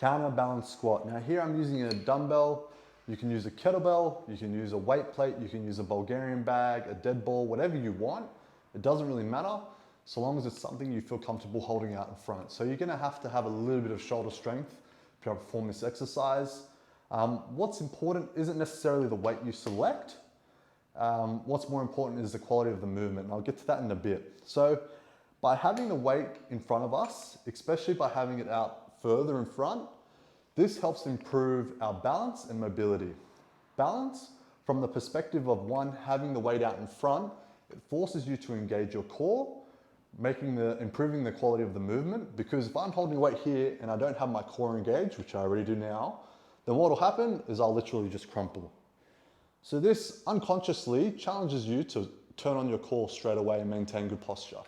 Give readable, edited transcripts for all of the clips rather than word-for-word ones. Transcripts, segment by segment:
Counterbalance squat. Now here I'm using a dumbbell. You can use a kettlebell, you can use a weight plate, you can use a Bulgarian bag, a dead ball, whatever you want. It doesn't really matter, so long as it's something you feel comfortable holding out in front. So you're gonna have to have a little bit of shoulder strength to be able to perform this exercise. What's important isn't necessarily the weight you select. What's more important is the quality of the movement, and I'll get to that in a bit. So by having the weight in front of us, especially by having it out further in front, this helps improve our balance and mobility. Balance, from the perspective of one, having the weight out in front, it forces you to engage your core, improving the quality of the movement, because if I'm holding weight here and I don't have my core engaged, which I already do now, then what will happen is I'll literally just crumple. So this unconsciously challenges you to turn on your core straight away and maintain good posture.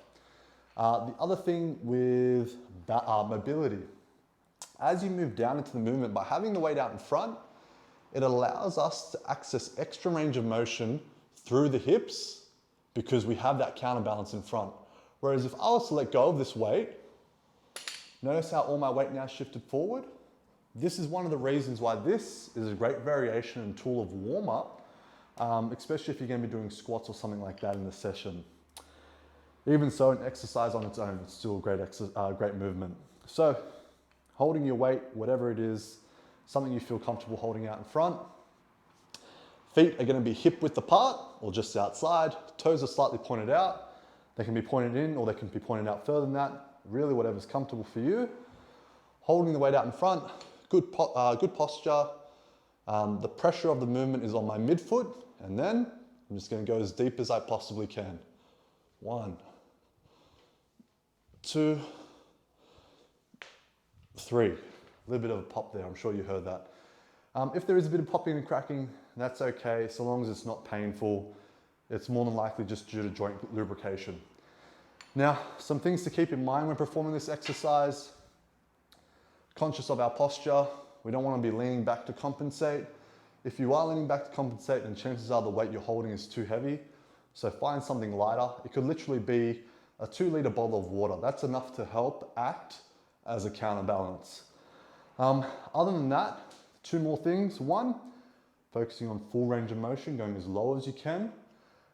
The other thing with mobility, as you move down into the movement, by having the weight out in front, it allows us to access extra range of motion through the hips because we have that counterbalance in front. Whereas if I was to let go of this weight, notice how all my weight now shifted forward? This is one of the reasons why this is a great variation and tool of warm-up, especially if you're gonna be doing squats or something like that in the session. Even so, an exercise on its own, it's still a great movement. So, holding your weight, whatever it is, something you feel comfortable holding out in front. Feet are gonna be hip width apart or just outside. Toes are slightly pointed out. They can be pointed in or they can be pointed out further than that. Really whatever's comfortable for you. Holding the weight out in front, good posture. The pressure of the movement is on my midfoot, and then I'm just gonna go as deep as I possibly can. 1, 2, 3. A little bit of a pop there, I'm sure you heard that. If there is a bit of popping and cracking, that's okay, so long as it's not painful. It's more than likely just due to joint lubrication. Now, some things to keep in mind when performing this exercise. Conscious of our posture, we don't want to be leaning back to compensate. If you are leaning back to compensate, then chances are the weight you're holding is too heavy. So find something lighter. It could literally be a 2-liter bottle of water. That's enough to help act as a counterbalance. Other than that, 2 more things. 1, focusing on full range of motion, going as low as you can,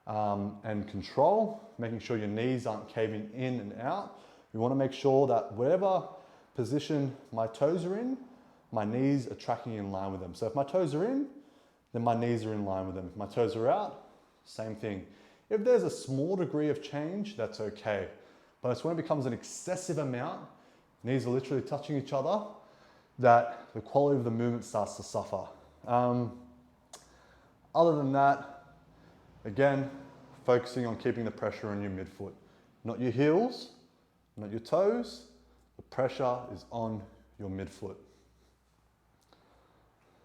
and control, making sure your knees aren't caving in and out. We want to make sure that whatever position my toes are in, my knees are tracking in line with them. So if my toes are in, then my knees are in line with them. If my toes are out, same thing. If there's a small degree of change, that's okay. But it's when it becomes an excessive amount, knees are literally touching each other, that the quality of the movement starts to suffer. Other than that, again, focusing on keeping the pressure on your midfoot. Not your heels, not your toes, the pressure is on your midfoot.